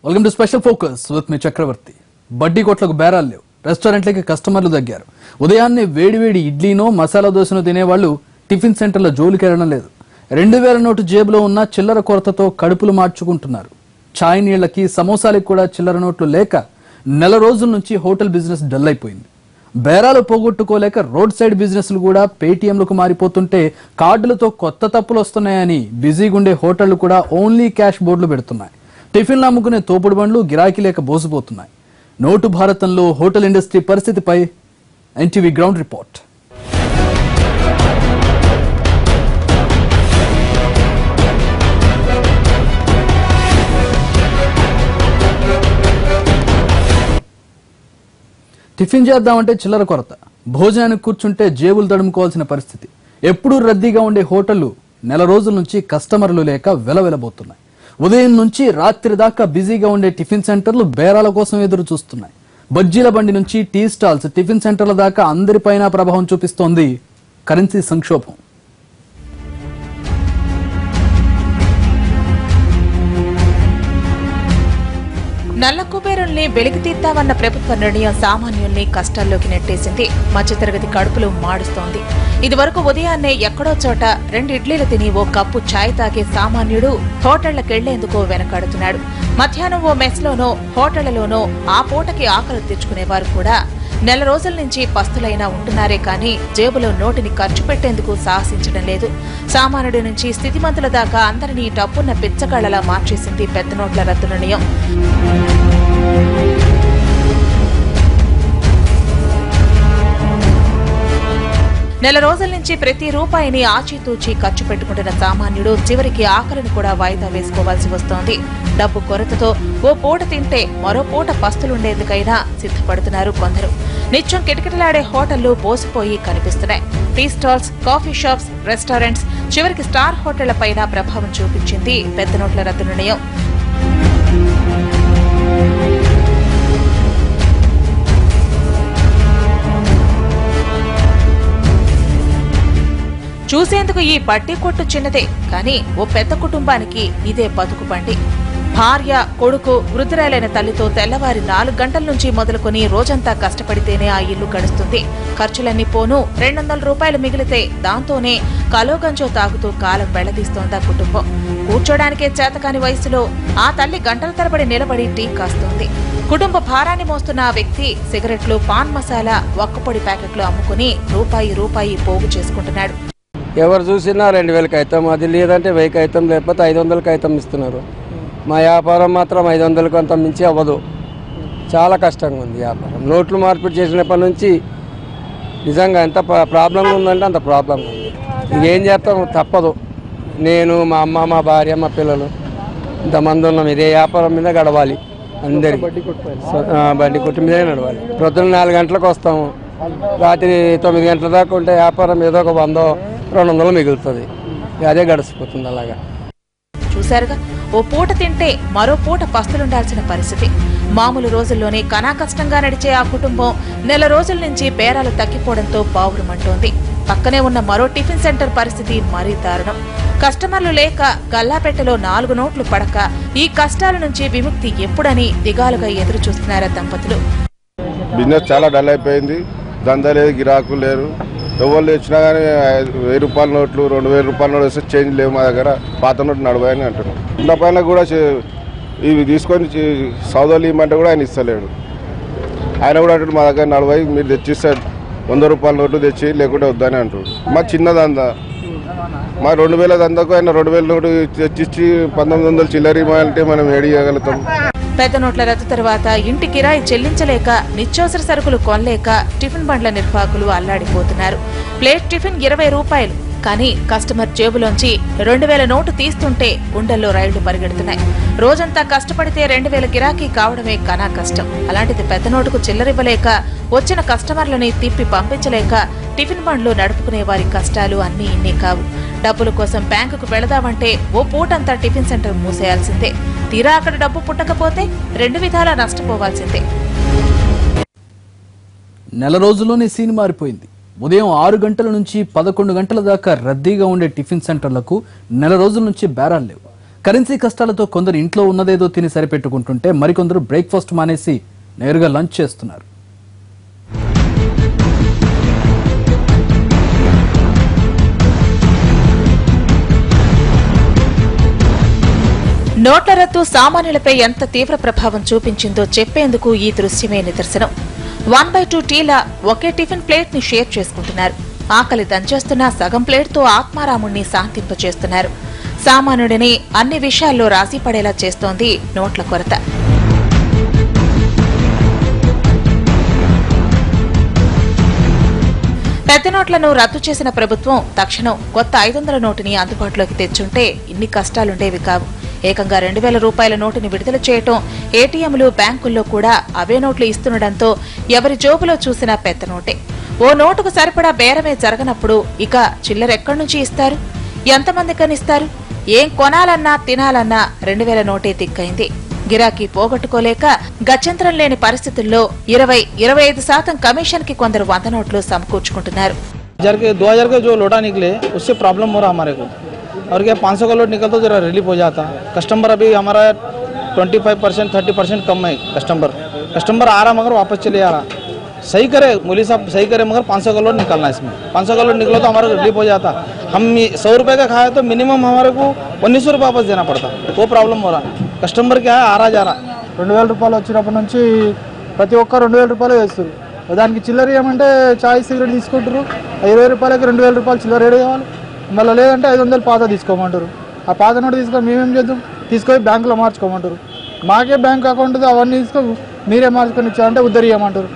Welcome to special focus with మీ చక్రవర్తి. బడ్డీ కొట్లకు బేరాలు లేవు, రెస్టారెంట్లకి కస్టమర్లు తగ్గారు. ఉదయాన్నే వేడివేడి ఇడ్లీనో మసాలా దోశనో తినేవాళ్ళు టిఫిన్ సెంటర్ల జోలికెళ్ళడం లేదు. 2000 నోటు జేబులో ఉన్న చిల్లర కొరతతో కడుపులు మార్చుకుంటున్నారు. చాయ్ నీళ్లకి సమోసాలకి కూడా చిల్లర నోట్లు లేక నెల రోజుల నుంచి హోటల్ బిజినెస్ డల్ అయిపోయింది. బేరాలు పోగొట్టుకోలేక రోడ్ సైడ్ బిజినెస్లు కూడా పేటీఎంలకు మారిపోతుంటే కార్డులతో కొత్త తప్పులు వస్తున్నాయని బిజీగుండే హోటళ్లు కూడా ఓన్లీ క్యాష్ బోర్డులు పెడుతున్నాయి. టిఫిన్లు అమ్ముకునే తోపుడు బండ్లు గిరాకీ లేక బోసిపోతున్నాయి. నోటు భారతంలో హోటల్ ఇండస్ట్రీ పరిస్థితిపై ఎన్టీవీ గ్రౌండ్ రిపోర్ట్. టిఫిన్ చేద్దామంటే చిల్లర కొరత, భోజనానికి కూర్చుంటే జేబులు తడుముకోవాల్సిన పరిస్థితి. ఎప్పుడూ రద్దీగా ఉండే హోటళ్లు నెల రోజుల నుంచి కస్టమర్లు లేక వెలవెలబోతున్నాయి. ఉదయం నుంచి రాత్రి దాకా బిజీగా ఉండే టిఫిన్ సెంటర్లు బేరాల కోసం ఎదురు చూస్తున్నాయి. బజ్జీల బండి నుంచి టీ స్టాల్స్, టిఫిన్ సెంటర్ల దాకా అందరిపైన ప్రభావం చూపిస్తోంది కరెన్సీ సంక్షోభం. నల్ల కుబేరుల్ని వెలికితీద్దామన్న ప్రభుత్వ నిర్ణయం సామాన్యుల్ని కష్టాల్లోకి నెట్టేసింది. మధ్యతరగతి కడుపులు మాడుస్తోంది. ఇదివరకు ఉదయాన్నే ఎక్కడో చోట 2 ఇడ్లీలు తిని ఓ కప్పు ఛాయ్ తాగే సామాన్యుడు హోటళ్లకెళ్లేందుకు వెనకాడుతున్నాడు. మధ్యాహ్నం ఓ మెస్లోనో హోటళ్లలోనో ఆ పూటకి ఆకలి తెచ్చుకునేవారు కూడా నెల రోజుల నుంచి పస్తులైనా ఉంటున్నారే కానీ జేబులో నోటిని ఖర్చు పెట్టేందుకు సాహసించడం లేదు. సామాన్యుడి నుంచి స్థితిమంతుల దాకా అందరినీ డబ్బున్న పిచ్చగాళ్లలా మార్చేసింది పెద్ద నోట్ల రద్దు నిర్ణయం. నెల రోజుల నుంచి ప్రతి రూపాయిని ఆచితూచి ఖర్చు పెట్టుకుంటున్న సామాన్యుడు చివరికి ఆకలిని కూడా వాయిదా వేసుకోవాల్సి వస్తోంది. డబ్బు కొరతతో ఓ పూట తింటే మరో పూట పస్తులుండేందుకైనా సిద్ధపడుతున్నారు కొందరు. నిత్యం కిటకిటలాడే హోటళ్లు బోసిపోయి కనిపిస్తున్నాయి. Tea stalls, coffee shops, restaurants, చివరికి స్టార్ హోటళ్లపైన ప్రభావం చూపించింది పెద్ద నోట్ల రద్దు నిర్ణయం. చూసేందుకు ఈ బడ్డీ కొట్టు చిన్నదే, కానీ ఓ పెద్ద కుటుంబానికి ఇదే బతుకు బండి. భార్య, కొడుకు, వృద్ధురాలైన తల్లితో తెల్లవారి 4 గంటల నుంచి మొదలుకొని రోజంతా కష్టపడితేనే ఆ ఇల్లు గడుస్తుంది. ఖర్చులన్నీ పోను 200 రూపాయలు మిగిలితే దాంతోనే కలోగంజో తాగుతూ కాలం వెళ్లదీస్తోందా కుటుంబం. కూర్చోడానికే చేతకాని వయసులో ఆ తల్లి గంటల తరబడి నిలబడి టీ కాస్తోంది. కుటుంబ భారాన్ని మోస్తున్న ఆ వ్యక్తి సిగరెట్లు, పాన్ మసాలా, ఒక్కపొడి ప్యాకెట్లు అమ్ముకుని రూపాయి పోగు చేసుకుంటున్నాడు. ఎవరు చూసినా 2000 కైతం, అది లేదంటే 1000 కైతం, లేకపోతే 500 కైతం ఇస్తున్నారు. మా వ్యాపారం మాత్రం 500 అంత మించి అవ్వదు. చాలా కష్టంగా ఉంది వ్యాపారం. నోట్లు మార్పిడి చేసినప్పటి నుంచి నిజంగా ఎంత ప్రాబ్లంగా ఉందంటే అంత ప్రాబ్లంగా ఉంది. ఇంకేం చేస్తాం, తప్పదు. నేను, మా అమ్మ, మా భార్య, మా పిల్లలు ఇంతమంది ఉన్నాం. ఇదే వ్యాపారం మీద గడవాలి. అందరికి బండి కొట్టు మీదే నడవాలి. ప్రొద్దున 4 గంటలకు వస్తాము, రాత్రి 9 గంటల దాకా ఉంటే వ్యాపారం ఏదో ఒక 100-200 మిగులుతుంది. అదే గడిచిపోతుంది. అలాగా చూశారుగా, ఓ పూట తింటే మరో పూట పస్తులుండాల్సిన పరిస్థితి. మామూలు రోజుల్లోనే కష్టంగా నడిచే ఆ కుటుంబం నెల రోజుల నుంచి బేరాలు తగ్గిపోవడంతో బావురుమంటోంది. పక్కనే ఉన్న మరో టిఫిన్ సెంటర్ పరిస్థితి మరీ దారుణం. కస్టమర్లు లేక గల్లాపెట్టెలో 4 నోట్లు పడక ఈ కష్టాల నుంచి విముక్తి ఎప్పుడని దిగాలుగా ఎదురు చూస్తున్నారా దంపతులు. బిజినెస్ చాలా డల్ అయిపోయింది. దందా లేదు, గిరాకు లేరు. ఎవరు వచ్చినా కానీ 1000 రూపాయల నోట్లు, 2000 రూపాయల నోట్లు వస్తే చేంజ్ లేవు మా దగ్గర. పాత నోట్లు 40 అని అంటున్నాం. ఇంత పైన కూడా ఇవి తీసుకొని సౌదాలు ఇవ్వమంటే కూడా ఆయన ఇస్తలేడు. ఆయన కూడా అంటాడు మా దగ్గర 40 మీరు తెచ్చిస్తాడు, 100 రూపాయల నోట్లు తెచ్చి లేకుంటే వద్దని అంటాడు. మా చిన్న దందా, మా 2000 దందాకు ఆయన 2000 నోటు తెచ్చిచ్చి 1900 చిల్లర ఇవ్వాలంటే మనం ఏడు ఇవ్వగలుగుతాం. పెద్ద నోట్ల రద్దు తర్వాత ఇంటి కిరాయి చెల్లించలేక, నిత్యావసర సరుకులు కొనలేక టిఫిన్ బండ్ల నిర్వాహకులు అల్లాడిపోతున్నారు. ప్లేట్ టిఫిన్ 20 రూపాయలు, కానీ కస్టమర్ జేబులోంచి 2000 నోటు తీస్తుంటే గుండెల్లో రైళ్లు పరిగెడుతున్నాయి. రోజంతా కష్టపడితే 2000 గిరాకీ కావడమే కష్టం. అలాంటిది పెద్ద నోటుకు చిల్లరివ్వలేక, వచ్చిన కస్టమర్లని తిప్పి పంపించలేక టిఫిన్ బండ్లు నడుపుకునే వారి కష్టాలు అన్నీ ఇన్ని కావు. డబ్బుల కోసం బ్యాంకుకు వెళదామంటే ఓ పూటంతా టిఫిన్ సెంటర్ మూసేయాల్సిందే. తీరా అక్కడ డబ్బు పుట్టకపోతే 2 విధాలా నష్టపోవాల్సిందే. నెల రోజుల్లోనే సీన్ మారిపోయింది. ఉదయం 6 గంటల నుంచి 11 గంటల దాకా రద్దీగా ఉండే టిఫిన్ సెంటర్లకు నెల రోజుల నుంచి బేరాలు లేవు. కరెన్సీ కష్టాలతో కొందరు ఇంట్లో ఉన్నదేదో తిని సరిపెట్టుకుంటుంటే మరికొందరు బ్రేక్ఫాస్ట్ మానేసి నేరుగా లంచ్ చేస్తున్నారు. నోట్ల రద్దు సామాన్యులపై ఎంత తీవ్ర ప్రభావం చూపించిందో చెప్పేందుకు ఈ దృశ్యమే నిదర్శనం. 1/2 టీల ఒకే టిఫిన్ ప్లేట్ ని షేర్ చేసుకుంటున్నారు. ఆకలి దంచేస్తున్న సగం ప్లేట్తో ఆత్మారాముణ్ణి శాంతింపచేస్తున్నారు. సామాన్యుడిని అన్ని విషయాల్లో రాజీ పడేలా చేస్తోంది నోట్ల కొరత. పెద్ద నోట్లను రద్దు చేసిన ప్రభుత్వం తక్షణం కొత్త 500 నోటుని అందుబాటులోకి తెచ్చుంటే ఇన్ని కష్టాలుండేవి కావు. ఏకంగా 2000 రూపాయల నోటుని విడుదల చేయటం, ఏటీఎంలు, బ్యాంకుల్లో కూడా అవే నోట్లు ఇస్తుండటంతో ఎవరి జోబులో చూసినా పెద్ద నోటే. ఓ నోటుకు సరిపడా బేరమే జరగనప్పుడు ఇక చిల్లరెక్కడి నుంచి ఇస్తారు? ఎంతమందికనిస్తారు? ఏం కొనాలన్నా తినాలన్నా 2000 నోటే దిక్కైంది. గిరాకీ పోగొట్టుకోలేక గత్యంతరం లేని పరిస్థితుల్లో 20-25% కమిషన్ కి కొందరు 100 నోట్లు సమకూర్చుకుంటున్నారు. 2000 का जो लोटा निकले उससे प्रॉब्लम हो रहा हमारे को, और क्या 500 का लोट निकलता तो जरा रिलीफ हो जाता. कस्टमर अभी हमारा 25% 30% कम है. कस्टमर आ रहा मगर वापस चले आ रहा. सही करे मोदी साहब, सही करे, मगर 500 का लोट निकलना. इसमें 500 का लोट निकला तो हमारा रिलीफ हो जाता. हम 100 रुपये का खाए तो मिनिमम हमारे को 1900 रुपये वापस देना पड़ता. वो प्रॉब्लम हो रहा. కస్టమర్ क्या है आ रहा जा रहा. 2000 రూపాయలు వచ్చినప్పటి నుంచి ప్రతి ఒక్క 2000 రూపాయలు వేస్తారు. దానికి చిల్లర ఏమంటే చాయ్ సిగరెట్ తీసుకుంటారు. 20 రూపాయలకి 2000 రూపాయలు చిల్లర ఏడు కావాలి. మళ్ళీ లేదంటే 500 పాత తీసుకోమంటారు. ఆ పాత నోటు తీసుకొని మేమేం చేద్దాం? తీసుకొని బ్యాంకులో మార్చుకోమంటారు. మాకే బ్యాంక్ అకౌంట్ అవన్నీ తీసుకొని మీరే మార్చుకొని ఇచ్చారంటే ఉద్ధరియమంటారు.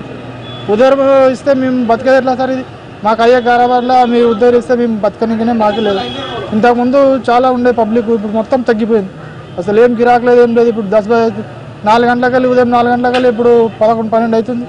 ఉద్ధరి ఇస్తే మేము బతికేది ఎట్లా సార్? ఇది మాకు అయ్యే కారబార్లో మీరు ఉద్ధరిస్తే మేము బతకనికనే మాకు లేదు. ఇంతకుముందు చాలా ఉండే పబ్లిక్, ఇప్పుడు మొత్తం తగ్గిపోయింది. అసలు ఏం గిరాకు లేదు, ఏం లేదు. ఇప్పుడు 4 గంటలకెళ్ళి ఉదయం 4 గంటలకెళ్ళి ఇప్పుడు 11-12 అవుతుంది.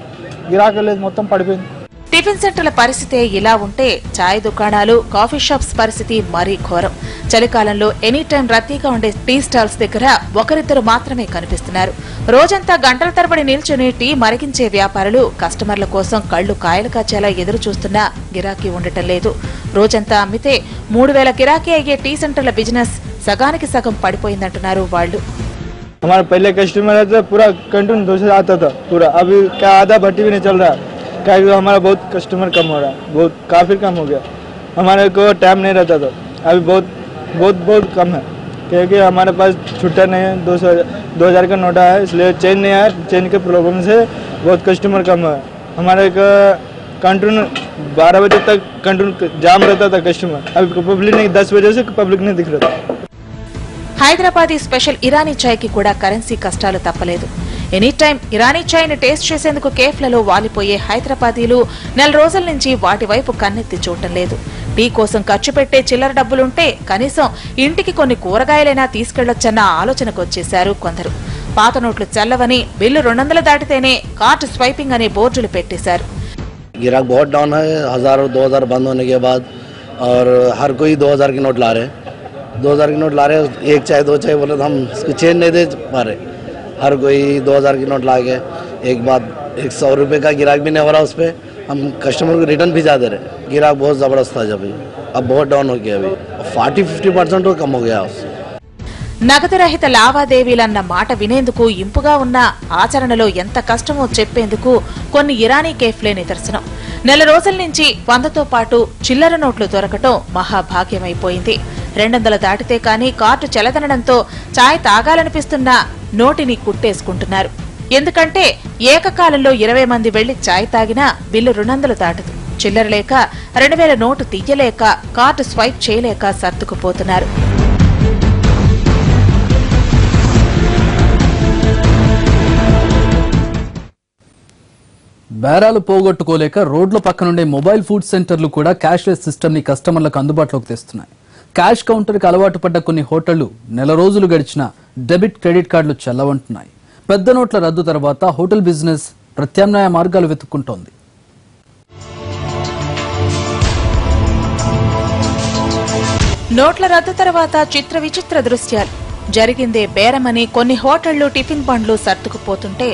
గిరాకు లేదు, మొత్తం పడిపోయింది. టిఫిన్ సెంటర్ల పరిస్థితే ఇలా ఉంటే చాయ్ దుకాణాలు, కాఫీ షాప్స్ పరిస్థితి మరీ ఘోరం. చలికాలంలో ఎనీ టైం రద్దీగా ఉండే టీ స్టాల్స్ దగ్గర ఒకరిద్దరు మాత్రమే కనిపిస్తున్నారు. రోజంతా గంటల తరబడి నిల్చుని టీ మరిగించే వ్యాపారులు కస్టమర్ల కోసం కళ్లు కాయలు కాచేలా ఎదురు చూస్తున్నా గిరాకీ ఉండటం లేదు. రోజంతా అమ్మితే 3000 గిరాకీ అయ్యే టీ సెంటర్ల బిజినెస్ సగానికి సగం పడిపోయిందంటున్నారు వాళ్ళు. हमारा पहले कस्टमर था पूरा कंटिन्यू 200 आता था पूरा. अभी क्या आधा भट्टी भी नहीं चल रहा. क्या हमारा बहुत कस्टमर कम हो रहा है, बहुत काफ़ी कम हो गया. हमारे को टाइम नहीं रहता था, अभी बहुत बहुत बहुत कम है क्योंकि हमारे पास छुट्टा नहीं है. 2000 का नोटा है, इसलिए चेंज नहीं आया. चेंज के प्रॉब्लम से बहुत कस्टमर कम है. हमारे का कंटिन्यू 12 बजे तक कंटिन्यू जाम रहता था कस्टमर. अभी पब्लिक नहीं, 10 बजे से पब्लिक नहीं दिख रहा था. హైదరాబాదీ స్పెషల్ ఇరానీ చాయ్ కి కూడా కరెన్సీ కష్టాలు తప్పలేదు. ఎనీ టైం ఇరానీ చాయ్ ని టేస్ట్ చేసేందుకు కేఫ్లలో వాలిపోయే హైదరాబాదీలు నెల రోజుల నుంచి వాటి వైపు కన్నెత్తి చూడటం లేదు. టీ కోసం ఖర్చు పెట్టే చిల్లర డబ్బులుంటే కనీసం ఇంటికి కొన్ని కూరగాయలైనా తీసుకెళ్లొచ్చన్న ఆలోచనకొచ్చేశారు కొందరు. పాత నోట్లు చల్లవని, బిల్లు 200 దాటితేనే కార్డు స్వైపింగ్ అనే బోర్డులు పెట్టేశారు. गिराक बहुत डाउन है. 1000-2000 बंद होने के बाद और हर कोई 2000 के नोट ला रहे. 2000 के नोट ला रहे. एक चाय 2 चाय बोले तो हम इसको चेंज नहीं दे पा रहे. हर कोई 2000 की नोट ला के एक बात 100 रुपये का गिराक भी नहीं हो रहा. उस पर हम कस्टमर को रिटर्न भिजा दे रहे. गिराक बहुत ज़बरदस्त था जब, अब बहुत डाउन हो गया. अभी 40-50% तो कम हो गया उससे. నగదు రహిత లావాదేవీలన్న మాట వినేందుకు ఇంపుగా ఉన్న ఆచరణలో ఎంత కష్టమో చెప్పేందుకు కొన్ని ఇరానీ కేఫ్లే నిదర్శనం. నెల రోజుల నుంచి 100తో పాటు చిల్లర నోట్లు దొరకటం మహాభాగ్యమైపోయింది. 200 దాటితే కానీ కార్డు చెలదనడంతో చాయ్ తాగాలనిపిస్తున్నా నోటిని కుట్టేసుకుంటున్నారు. ఎందుకంటే ఏకకాలంలో 20 మంది వెళ్లి చాయ్ తాగినా బిల్లు 200 దాటదు. చిల్లర లేక 2000 నోటు తీయలేక కార్డు స్వైప్ చేయలేక సర్దుకుపోతున్నారు. బేరాలు పోగొట్టుకోలేక రోడ్ల పక్కనుండే మొబైల్ ఫుడ్ సెంటర్లు కూడా క్యాష్లెస్ సిస్టమ్ ని కస్టమర్లకు అందుబాటులోకి తెస్తున్నాయి. క్యాష్ కౌంటర్కి అలవాటు పడ్డ కొన్ని హోటళ్లు నెల రోజులు గడిచిన డెబిట్, క్రెడిట్ కార్డులు చల్లవంటున్నాయి. పెద్ద నోట్ల రద్దు తర్వాత హోటల్ బిజినెస్ ప్రత్యామ్నాయ మార్గాలు వెతుక్కుంటోంది. నోట్ల రద్దు తర్వాత చిత్ర విచిత్ర దృశ్యాలు. జరిగిందే బేరమని కొన్ని హోటళ్లు, టిఫిన్ బండ్లు సర్దుకుపోతుంటే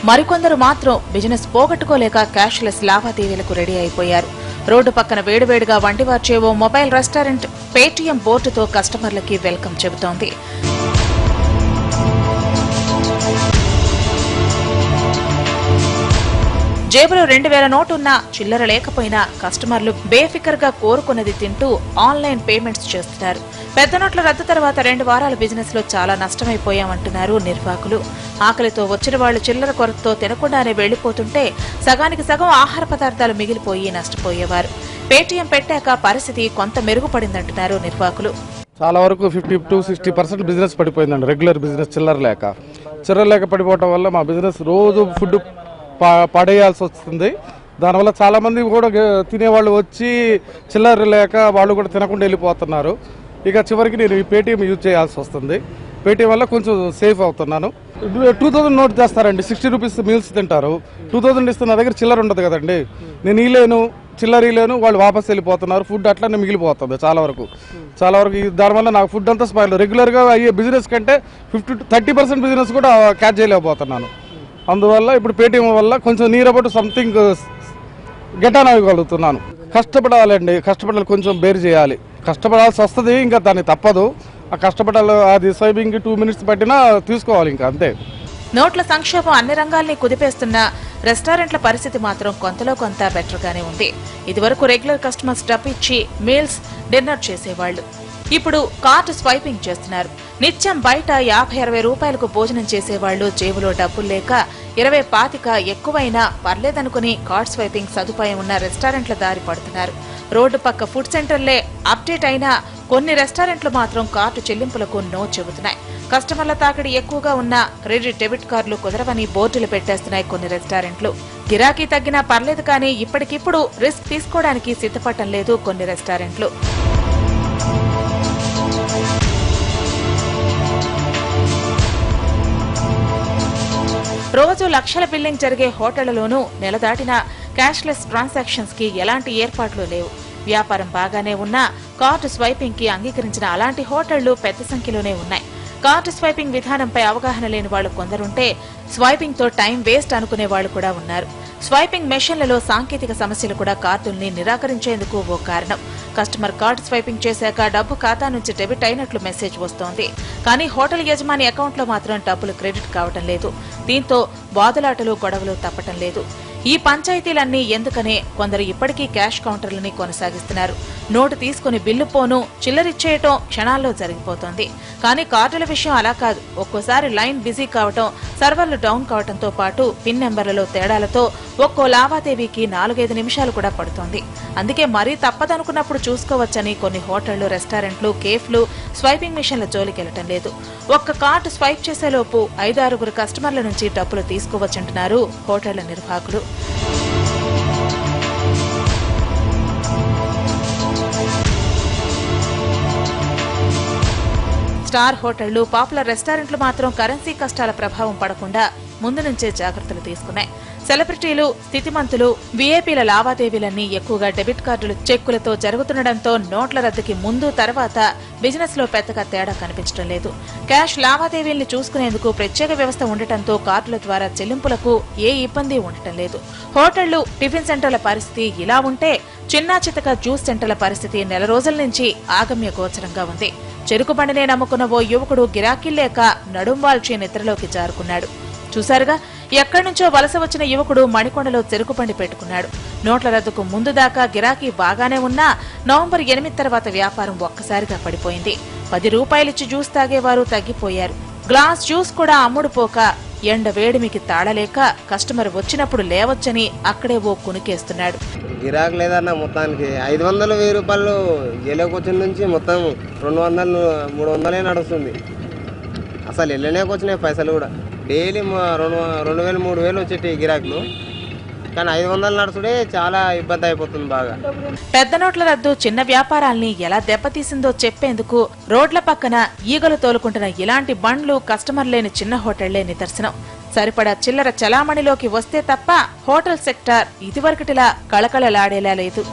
మరికొందరు మాత్రం బిజినెస్ పోగొట్టుకోలేక క్యాష్లెస్ లావాదేవీలకు రెడీ అయిపోయారు. రోడ్డు పక్కన వేడివేడిగా వండివార్చే ఓ మొబైల్ రెస్టారెంట్ పేటీఎం బోర్డుతో కస్టమర్లకి వెల్కమ్ చెబుతోంది. జేబులో 2000 నోటు ఉన్నా చిల్లర లేకపోయినా కస్టమర్లు బేఫికర్గా కోరుకున్నది తింటూ ఆన్లైన్ పేమెంట్స్ చేస్తున్నారు. పెద్ద నోట్ల రద్దు తర్వాత 2 వారాల బిజినెస్ లో చాలా నష్టమైపోయామంటున్నారు నిర్వాహకులు. ఆకలితో వచ్చిన వాళ్లు చిల్లర కొరతతో తినకుండానే వెళ్లిపోతుంటే సగానికి సగం ఆహార పదార్థాలు మిగిలిపోయి నష్టపోయేవారు. పేటీఎం పెట్టాక పరిస్థితి కొంత మెరుగుపడిందంటున్నారు నిర్వాహకులు. చాలా వరకు 50 to 60% బిజినెస్ పడిపోయిందండి. రెగ్యులర్ బిజినెస్ చిల్లర లేక పడిపోవడం వల్ల మా బిజినెస్ రోజు ఫుడ్ పడేయాల్సి వస్తుంది. దానివల్ల చాలామంది కూడా తినేవాళ్ళు వచ్చి చిల్లర లేక వాళ్ళు కూడా తినకుండా వెళ్ళిపోతున్నారు. ఇక చివరికి నేను ఈ పేటీఎం యూజ్ చేయాల్సి వస్తుంది. పేటీఎం వల్ల కొంచెం సేఫ్ అవుతున్నాను. 2000 నోట్ చేస్తారండి, 60 రూపీస్ మీల్స్ తింటారు. 2000 ఇస్తే నా దగ్గర చిల్లర ఉండదు కదండి, నేను ఇలేను చిల్లర ఇలేను, వాళ్ళు వాపస్ వెళ్ళిపోతున్నారు. ఫుడ్ అట్లనే మిగిలిపోతుంది చాలా వరకు. దానివల్ల నాకు ఫుడ్ అంతా స్పాయిల్. రెగ్యులర్గా అయ్యే బిజినెస్ కంటే 50 to 30% బిజినెస్ కూడా క్యాచ్ చేయలేకపోతున్నాను. అందువల్ల ఇప్పుడు పేటీఎం వల్ల కొంచెం near about something get on అవ్వగలుగుతున్నాను. కష్టపడాలి, కొంచెం బేర్ చేయాలి. కష్టపడాల్సి వస్తుంది, ఇంకా దాన్ని తప్పదు. ఆ కష్టపడాలి, అది స్వైపింగ్ 2 minutes పట్టినా తీసుకోవాలి, ఇంకా అంతే. నోట్ల సంక్షోభం అన్ని రంగాల్ని కుదిపేస్తున్న రెస్టారెంట్ల పరిస్థితి మాత్రం కొంతలో కొంత బెటర్గానే ఉంది. ఇదివరకు రెగ్యులర్ కస్టమర్స్ డబ్బు ఇచ్చి మీల్స్, డిన్నర్ చేసేవాళ్లు. ఇప్పుడు కార్డు స్వైపింగ్ చేస్తున్నారు. నిత్యం బయట 50-60 రూపాయలకు భోజనం చేసేవాళ్లు జేబులో డబ్బులు లేక 20-25 ఎక్కువైనా పర్లేదనుకుని కార్డ్ స్వైపింగ్ సదుపాయం ఉన్న రెస్టారెంట్ల దారి పడుతున్నారు. రోడ్డు పక్క ఫుడ్ సెంటర్లే అప్డేట్ అయినా కొన్ని రెస్టారెంట్లు మాత్రం కార్డు చెల్లింపులకు నో చెబుతున్నాయి. కస్టమర్ల తాకిడి ఎక్కువగా ఉన్న క్రెడిట్, డెబిట్ కార్డులు కుదరవని బోర్డులు పెట్టేస్తున్నాయి కొన్ని రెస్టారెంట్లు. గిరాకీ తగ్గినా పర్లేదు కానీ ఇప్పటికిప్పుడు రిస్క్ తీసుకోవడానికి సిద్ధపడటం లేదు కొన్ని రెస్టారెంట్లు. రోజు లక్షల బిల్లింగ్ జరిగే హోటళ్లలోనూ నెల దాటిన క్యాష్లెస్ ట్రాన్సాక్షన్స్ కి ఎలాంటి ఏర్పాట్లు లేవు. వ్యాపారం బాగానే ఉన్నా కార్డు స్వైపింగ్ కి అంగీకరించిన అలాంటి హోటళ్లు పెద్ద సంఖ్యలోనే ఉన్నాయి. కార్డు స్వైపింగ్ విధానంపై అవగాహన లేని వాళ్లు కొందరుంటే స్వైపింగ్ తో టైం వేస్ట్ అనుకునే వాళ్లు కూడా ఉన్నారు. స్వైపింగ్ మెషిన్లలో సాంకేతిక సమస్యలు కూడా కార్డుల్ని నిరాకరించేందుకు ఓ కారణం. కస్టమర్ కార్డు స్వైపింగ్ చేశాక డబ్బు ఖాతా నుంచి డెబిట్ అయినట్లు మెసేజ్ వస్తోంది. కానీ హోటల్ యజమాని అకౌంట్లో మాత్రం డబ్బులు క్రెడిట్ కావటం లేదు. దీంతో వాదులాటలు, గొడవలు తప్పటం లేదు. ఈ పంచాయతీలన్నీ ఎందుకనే కొందరు ఇప్పటికీ క్యాష్ కౌంటర్లని కొనసాగిస్తున్నారు. నోటు తీసుకుని బిల్లు పోను చిల్లరిచ్చేయటం క్షణాల్లో జరిగిపోతోంది. కానీ కార్డుల విషయం అలా కాదు. ఒక్కోసారి లైన్ బిజీ కావటం, సర్వర్లు డౌన్ కావటంతో పాటు పిన్ నెంబర్లలో తేడాలతో ఒక్కో లావాదేవీకి 4-5 నిమిషాలు కూడా పడుతోంది. అందుకే మరీ తప్పదనుకున్నప్పుడు చూసుకోవచ్చని కొన్ని హోటళ్లు, రెస్టారెంట్లు, కేఫ్లు స్వైపింగ్ మిషన్ల జోలికెళ్లటం లేదు. ఒక్క కార్డు స్వైప్ చేసేలోపు 5-6 కస్టమర్ల నుంచి డబ్బులు తీసుకోవచ్చంటున్నారు హోటళ్ల నిర్వాహకులు. స్టార్ హోటళ్లు, పాపులర్ రెస్టారెంట్లు మాత్రం కరెన్సీ కష్టాల ప్రభావం పడకుండా ముందు నుంచే జాగ్రత్తలు తీసుకున్నాయి. సెలబ్రిటీలు, స్థితిమంతులు, వీఐపీల లావాదేవీలన్నీ ఎక్కువగా డెబిట్ కార్డులు, చెక్కులతో జరుగుతుండటంతో నోట్ల రద్దుకి ముందు తర్వాత బిజినెస్ లో పెద్దగా తేడా కనిపించడం లేదు. క్యాష్ లావాదేవీల్ని చూసుకునేందుకు ప్రత్యేక వ్యవస్థ ఉండటంతో కార్డుల ద్వారా చెల్లింపులకు ఏ ఇబ్బంది ఉండటం లేదు. హోటళ్లు, టిఫిన్ సెంటర్ల పరిస్థితి ఇలా ఉంటే చిన్నా చితక జ్యూస్ సెంటర్ల పరిస్థితి నెల రోజుల నుంచి ఆగమ్య గోచరంగా ఉంది. చెరుకు బండినే నమ్ముకున్న ఓ యువకుడు గిరాకీ లేక నడుంవాల్చి నిద్రలోకి జారుకున్నాడు. చూశారుగా, ఎక్కడి నుంచో వలస వచ్చిన యువకుడు మణికొండలో చెరుకు బండి పెట్టుకున్నాడు. నోట్ల రద్దుకు ముందు దాకా గిరాకీ బాగానే ఉన్నా నవంబర్ 8 తర్వాత వ్యాపారం ఒక్కసారిగా పడిపోయింది. 10 రూపాయలిచ్చి జ్యూస్ తాగేవారు తగ్గిపోయారు. గ్లాస్ జ్యూస్ కూడా అమ్ముడుపోక ఎండ వేడిమికి తాళలేక కస్టమర్ వచ్చినప్పుడు లేవచ్చని అక్కడే ఓ కునికేస్తున్నాడు. గిరాకు లేదన్న మొత్తానికి 500-1000 రూపాయలు జైలుకొచ్చిన నుంచి మొత్తం 200-300 నడుస్తుంది. అసలు వెళ్ళనే వచ్చినాయి పైసలు కూడా. డైలీ 2000-3000 వచ్చేటి గిరాకులు, కానీ 500 నడుచుడే చాలా ఇబ్బంది అయిపోతుంది బాగా. పెద్ద నోట్ల రద్దు చిన్న వ్యాపారాల్ని ఎలా దెబ్బతీసిందో చెప్పేందుకు రోడ్ల పక్కన ఈగలు తోలుకుంటున్న ఇలాంటి బండ్లు, కస్టమర్ లేని చిన్న హోటళ్లే నిదర్శనం. సరిపడా చిల్లర చలామణిలోకి వస్తే తప్ప హోటల్ సెక్టార్ ఇదివరకటిలా కళకళలాడేలా లేదు.